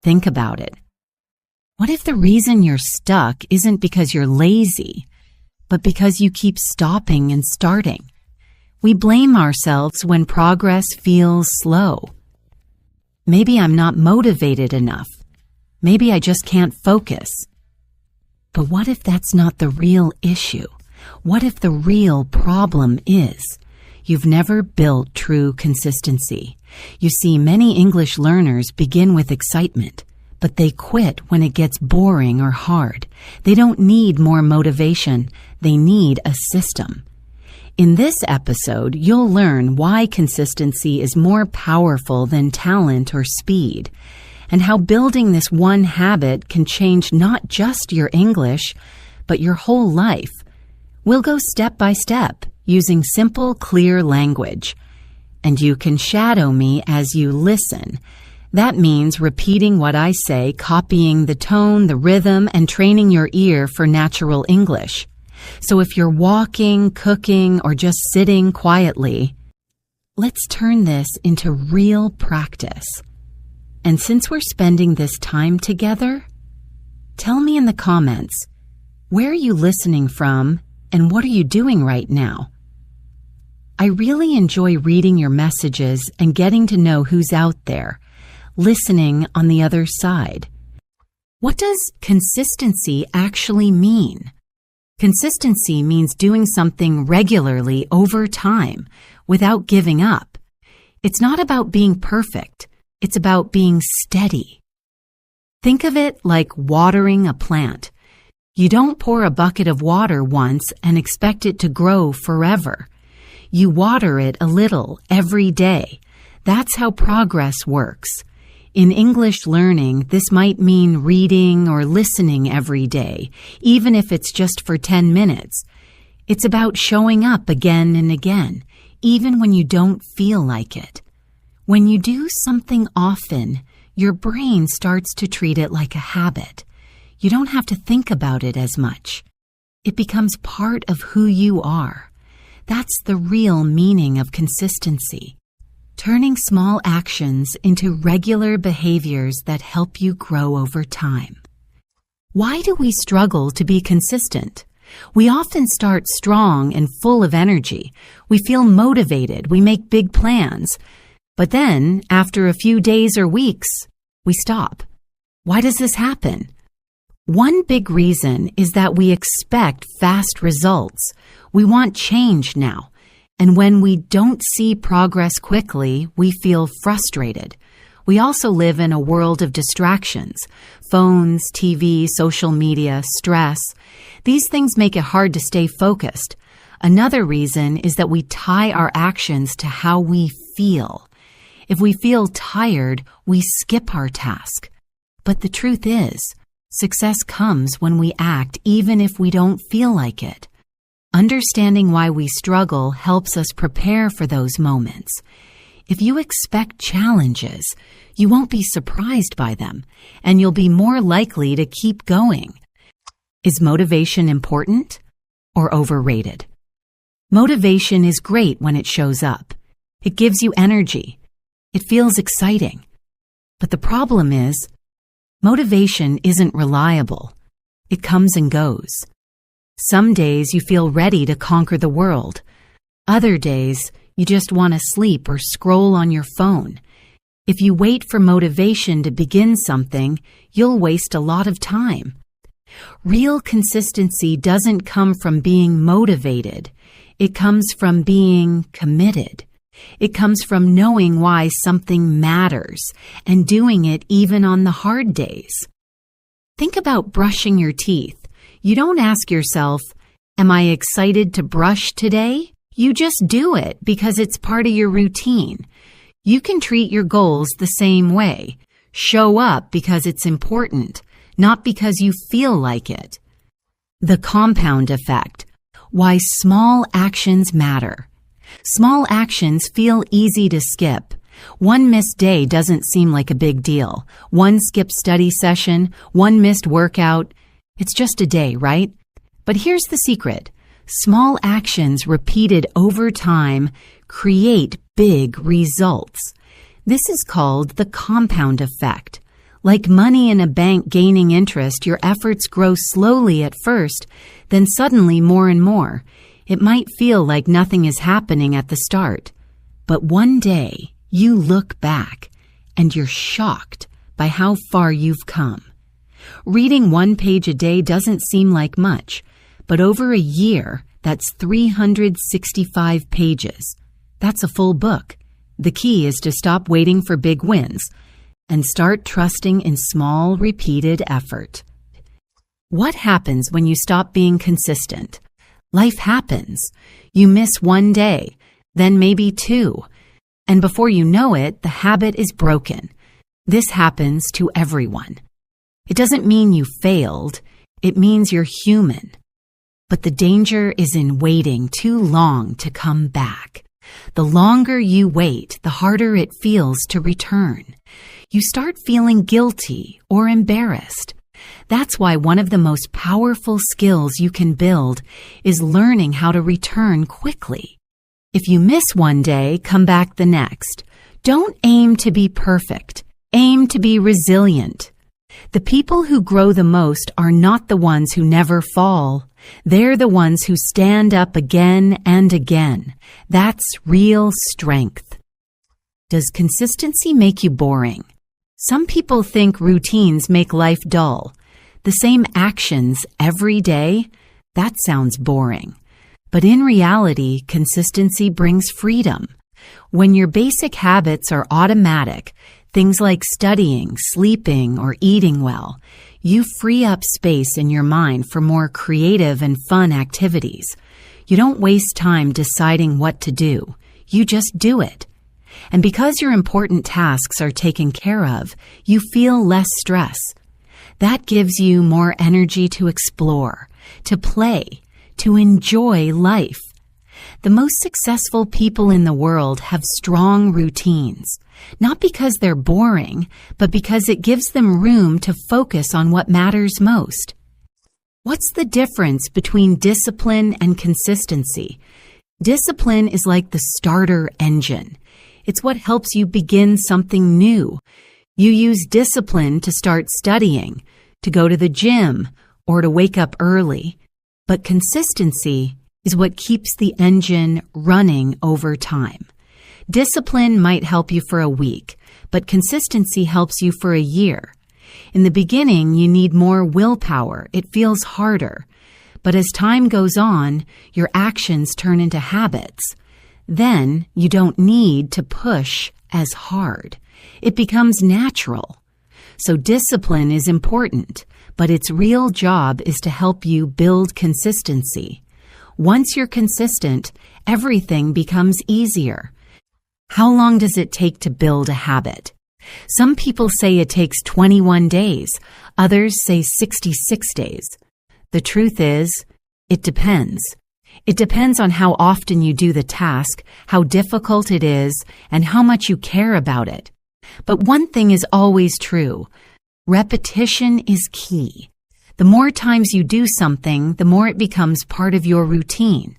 Think about it. What if the reason you're stuck isn't because you're lazy, but because you keep stopping and starting? We blame ourselves when progress feels slow. Maybe I'm not motivated enough. Maybe I just can't focus. But what if that's not the real issue? What if the real problem is you've never built true consistency? You see, many English learners begin with excitement, but they quit when it gets boring or hard. They don't need more motivation. They need a system. In this episode, you'll learn why consistency is more powerful than talent or speed, and how building this one habit can change not just your English, but your whole life. We'll go step by step, using simple, clear language. And you can shadow me as you listen. That means repeating what I say, copying the tone, the rhythm, and training your ear for natural English. So if you're walking, cooking, or just sitting quietly, let's turn this into real practice. And since we're spending this time together, tell me in the comments, where are you listening from and what are you doing right now? I really enjoy reading your messages and getting to know who's out there, listening on the other side. What does consistency actually mean? Consistency means doing something regularly over time without giving up. It's not about being perfect. It's about being steady. Think of it like watering a plant. You don't pour a bucket of water once and expect it to grow forever. You water it a little every day. That's how progress works. In English learning, this might mean reading or listening every day, even if it's just for 10 minutes. It's about showing up again and again, even when you don't feel like it. When you do something often, your brain starts to treat it like a habit. You don't have to think about it as much. It becomes part of who you are. That's the real meaning of consistency. Turning small actions into regular behaviors that help you grow over time. Why do we struggle to be consistent? We often start strong and full of energy. We feel motivated. We make big plans. But then, after a few days or weeks, we stop. Why does this happen? One big reason is that we expect fast results. We want change now. And when we don't see progress quickly, we feel frustrated. We also live in a world of distractions. Phones, TV, social media, stress. These things make it hard to stay focused. Another reason is that we tie our actions to how we feel. If we feel tired, we skip our task. But the truth is, success comes when we act even if we don't feel like it. Understanding why we struggle helps us prepare for those moments. If you expect challenges, you won't be surprised by them, and you'll be more likely to keep going. Is motivation important or overrated? Motivation is great when it shows up. It gives you energy. It feels exciting. But the problem is, motivation isn't reliable. It comes and goes. Some days you feel ready to conquer the world. Other days you just want to sleep or scroll on your phone. If you wait for motivation to begin something, you'll waste a lot of time. Real consistency doesn't come from being motivated. It comes from being committed. It comes from knowing why something matters and doing it even on the hard days. Think about brushing your teeth. You don't ask yourself, am I excited to brush today? You just do it because it's part of your routine. You can treat your goals the same way. Show up because it's important, not because you feel like it. The compound effect. Why small actions matter. Small actions feel easy to skip. One missed day doesn't seem like a big deal. One skipped study session, one missed workout. It's just a day, right? But here's the secret. Small actions repeated over time create big results. This is called the compound effect. Like money in a bank gaining interest, your efforts grow slowly at first, then suddenly more and more. It might feel like nothing is happening at the start. But one day, you look back, and you're shocked by how far you've come. Reading 1 page a day doesn't seem like much, but over a year, that's 365 pages. That's a full book. The key is to stop waiting for big wins and start trusting in small, repeated effort. What happens when you stop being consistent? Life happens. You miss 1 day, then maybe 2, and before you know it, the habit is broken. This happens to everyone. It doesn't mean you failed. It means you're human. But the danger is in waiting too long to come back. The longer you wait, the harder it feels to return. You start feeling guilty or embarrassed. That's why one of the most powerful skills you can build is learning how to return quickly. If you miss 1 day, come back the next. Don't aim to be perfect. Aim to be resilient. The people who grow the most are not the ones who never fall. They're the ones who stand up again and again. That's real strength. Does consistency make you boring? Some people think routines make life dull. The same actions every day? That sounds boring. But in reality, consistency brings freedom. When your basic habits are automatic, things like studying, sleeping, or eating well, you free up space in your mind for more creative and fun activities. You don't waste time deciding what to do. You just do it. And because your important tasks are taken care of, you feel less stress. That gives you more energy to explore, to play, to enjoy life. The most successful people in the world have strong routines, not because they're boring, but because it gives them room to focus on what matters most. What's the difference between discipline and consistency? Discipline is like the starter engine. It's what helps you begin something new. You use discipline to start studying, to go to the gym, or to wake up early. But consistency is what keeps the engine running over time. Discipline might help you for a week, but consistency helps you for a year. In the beginning, you need more willpower. It feels harder. But as time goes on, your actions turn into habits. Then you don't need to push as hard. It becomes natural. So discipline is important, but its real job is to help you build consistency. Once you're consistent, everything becomes easier. How long does it take to build a habit? Some people say it takes 21 days. Others say 66 days. The truth is, it depends. It depends on how often you do the task, how difficult it is, and how much you care about it. But one thing is always true. Repetition is key. The more times you do something, the more it becomes part of your routine.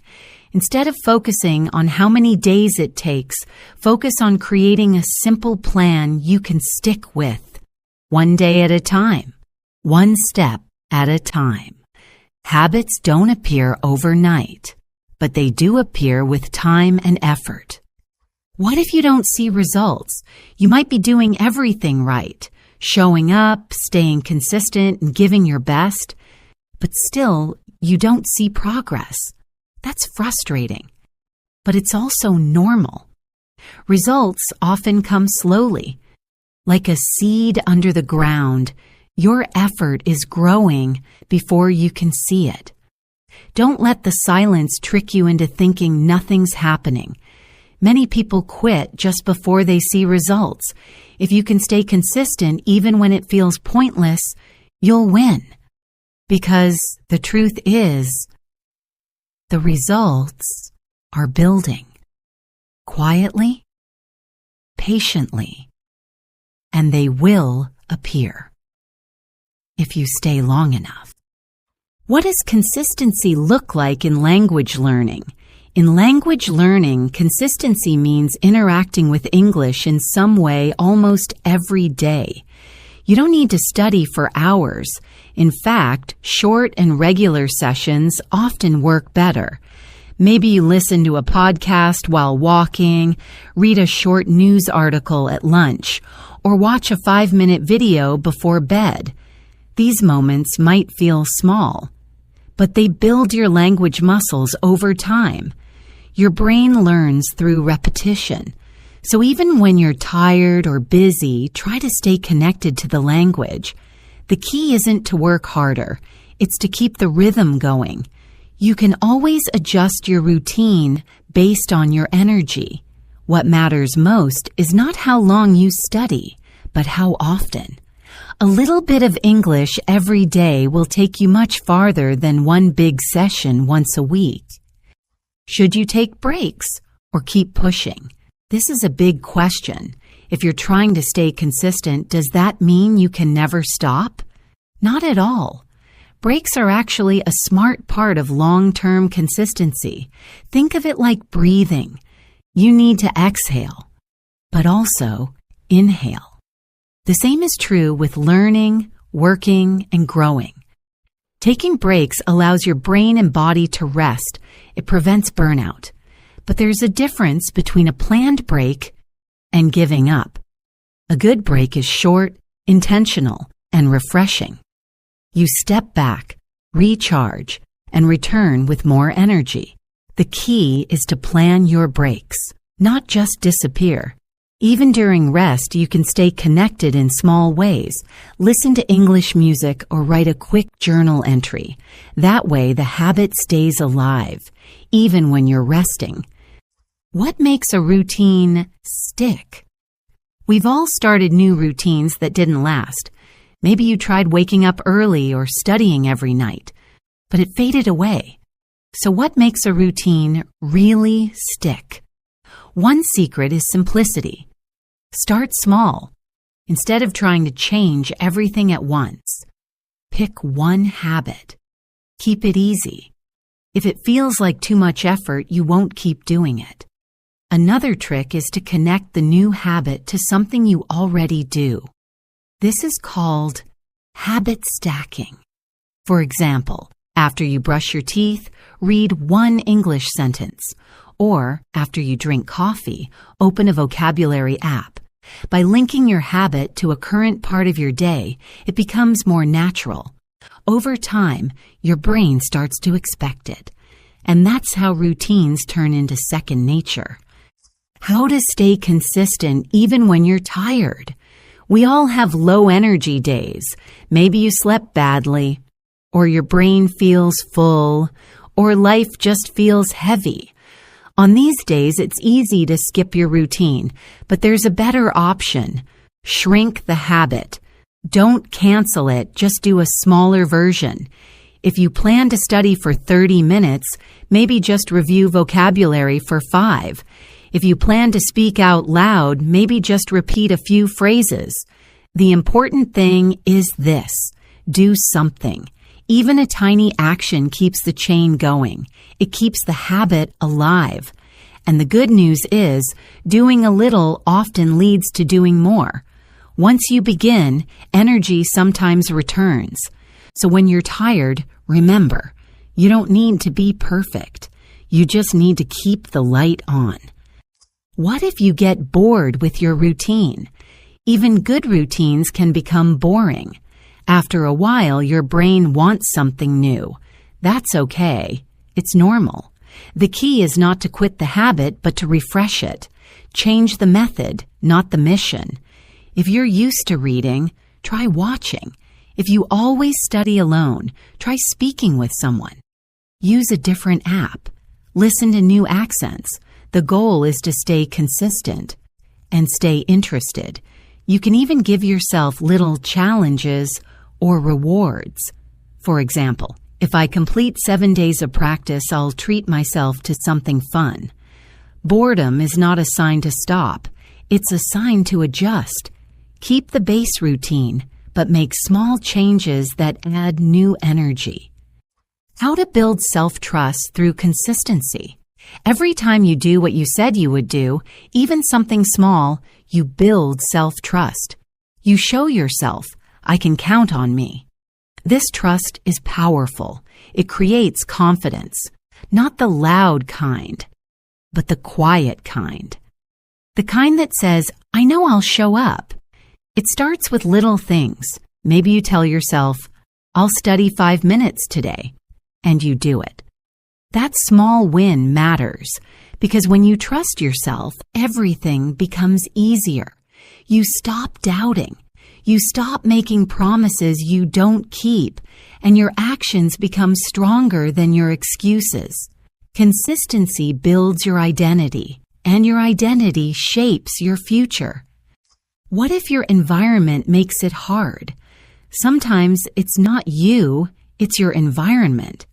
Instead of focusing on how many days it takes, focus on creating a simple plan you can stick with. 1 day at a time. 1 step at a time. Habits don't appear overnight, but they do appear with time and effort. What if you don't see results? You might be doing everything right, showing up, staying consistent, and giving your best, but still you don't see progress. That's frustrating, but it's also normal. Results often come slowly. Like a seed under the ground, your effort is growing before you can see it. Don't let the silence trick you into thinking nothing's happening. Many people quit just before they see results. If you can stay consistent even when it feels pointless, you'll win. Because the truth is, the results are building. Quietly, patiently, and they will appear. If you stay long enough. What does consistency look like in language learning? In language learning, consistency means interacting with English in some way almost every day. You don't need to study for hours. In fact, short and regular sessions often work better. Maybe you listen to a podcast while walking, read a short news article at lunch, or watch a 5-minute video before bed. These moments might feel small, but they build your language muscles over time. Your brain learns through repetition. So even when you're tired or busy, try to stay connected to the language. The key isn't to work harder. It's to keep the rhythm going. You can always adjust your routine based on your energy. What matters most is not how long you study, but how often. A little bit of English every day will take you much farther than one big session once a week. Should you take breaks or keep pushing? This is a big question. If you're trying to stay consistent, does that mean you can never stop? Not at all. Breaks are actually a smart part of long-term consistency. Think of it like breathing. You need to exhale, but also inhale. The same is true with learning, working, and growing. Taking breaks allows your brain and body to rest. It prevents burnout. But there's a difference between a planned break and giving up. A good break is short, intentional, and refreshing. You step back, recharge, and return with more energy. The key is to plan your breaks, not just disappear. Even during rest, you can stay connected in small ways. Listen to English music or write a quick journal entry. That way, the habit stays alive, even when you're resting. What makes a routine stick? We've all started new routines that didn't last. Maybe you tried waking up early or studying every night, but it faded away. So what makes a routine really stick? One secret is simplicity. Start small. Instead of trying to change everything at once, pick one habit. Keep it easy. If it feels like too much effort, you won't keep doing it. Another trick is to connect the new habit to something you already do. This is called habit stacking. For example, after you brush your teeth, read one English sentence. Or, after you drink coffee, open a vocabulary app. By linking your habit to a current part of your day, it becomes more natural. Over time, your brain starts to expect it. And that's how routines turn into second nature. How to stay consistent even when you're tired. We all have low energy days. Maybe you slept badly, or your brain feels full, or life just feels heavy. On these days, it's easy to skip your routine, but there's a better option. Shrink the habit. Don't cancel it, just do a smaller version. If you plan to study for 30 minutes, maybe just review vocabulary for 5. If you plan to speak out loud, maybe just repeat a few phrases. The important thing is this: do something. Even a tiny action keeps the chain going. It keeps the habit alive. And the good news is, doing a little often leads to doing more. Once you begin, energy sometimes returns. So when you're tired, remember, you don't need to be perfect. You just need to keep the light on. What if you get bored with your routine? Even good routines can become boring. After a while, your brain wants something new. That's okay. It's normal. The key is not to quit the habit, but to refresh it. Change the method, not the mission. If you're used to reading, try watching. If you always study alone, try speaking with someone. Use a different app. Listen to new accents. The goal is to stay consistent and stay interested. You can even give yourself little challenges or rewards. For example, if I complete 7 days of practice, I'll treat myself to something fun. Boredom is not a sign to stop. It's a sign to adjust. Keep the base routine, but make small changes that add new energy. How to build self-trust through consistency. Every time you do what you said you would do, even something small, you build self-trust. You show yourself, I can count on me. This trust is powerful. It creates confidence, not the loud kind, but the quiet kind. The kind that says, I know I'll show up. It starts with little things. Maybe you tell yourself, I'll study 5 minutes today, and you do it. That small win matters because when you trust yourself, everything becomes easier. You stop doubting. You stop making promises you don't keep, and your actions become stronger than your excuses. Consistency builds your identity, and your identity shapes your future. What if your environment makes it hard? Sometimes it's not you, it's your environment.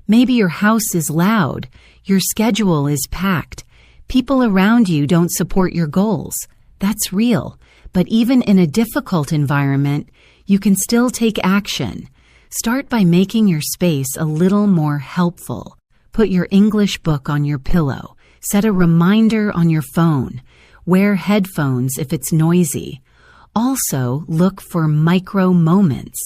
Maybe your house is loud, your schedule is packed, people around you don't support your goals. That's real. But even in a difficult environment, you can still take action. Start by making your space a little more helpful. Put your English book on your pillow. Set a reminder on your phone. Wear headphones if it's noisy. Also, look for micro moments.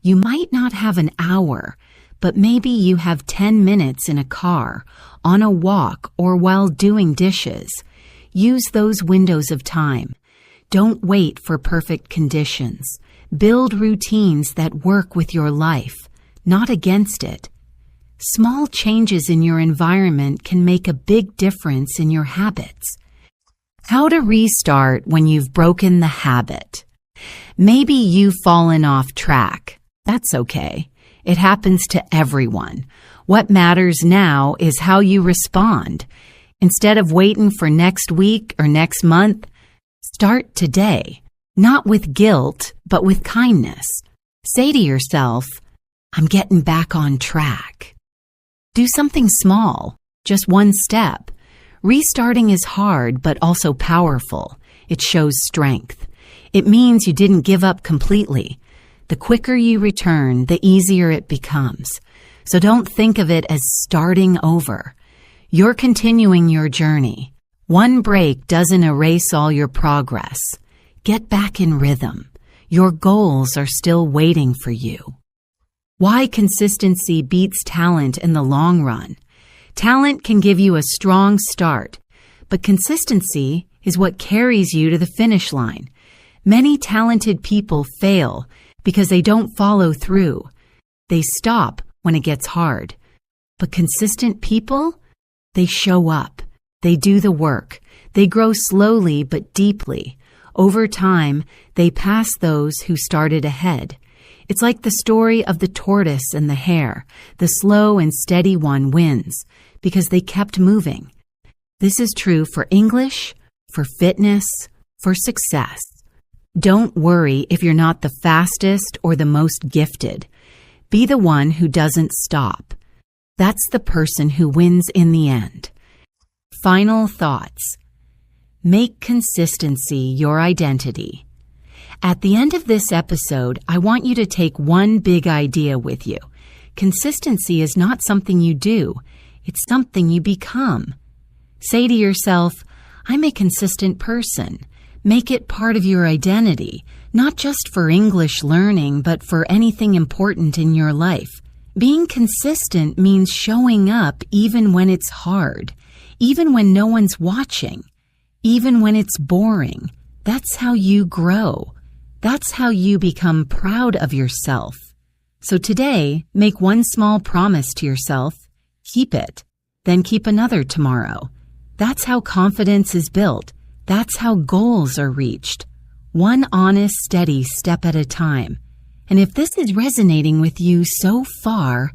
You might not have an hour, but maybe you have 10 minutes in a car, on a walk, or while doing dishes. Use those windows of time. Don't wait for perfect conditions. Build routines that work with your life, not against it. Small changes in your environment can make a big difference in your habits. How to restart when you've broken the habit. Maybe you've fallen off track. That's okay. It happens to everyone. What matters now is how you respond. Instead of waiting for next week or next month, start today, not with guilt, but with kindness. Say to yourself, I'm getting back on track. Do something small, just one step. Restarting is hard, but also powerful. It shows strength. It means you didn't give up completely. The quicker you return, the easier it becomes. So don't think of it as starting over. You're continuing your journey. One break doesn't erase all your progress. Get back in rhythm. Your goals are still waiting for you. Why consistency beats talent in the long run. Talent can give you a strong start, but consistency is what carries you to the finish line. Many talented people fail because they don't follow through. They stop when it gets hard. But consistent people, they show up. They do the work. They grow slowly but deeply. Over time, they pass those who started ahead. It's like the story of the tortoise and the hare. The slow and steady one wins because they kept moving. This is true for English, for fitness, for success. Don't worry if you're not the fastest or the most gifted. Be the one who doesn't stop. That's the person who wins in the end. Final thoughts. Make consistency your identity. At the end of this episode, I want you to take one big idea with you. Consistency is not something you do. It's something you become. Say to yourself, I'm a consistent person. Make it part of your identity, not just for English learning, but for anything important in your life. Being consistent means showing up even when it's hard, even when no one's watching, even when it's boring. That's how you grow. That's how you become proud of yourself. So today, make one small promise to yourself, keep it, then keep another tomorrow. That's how confidence is built. That's how goals are reached. One honest, steady step at a time. And if this is resonating with you so far,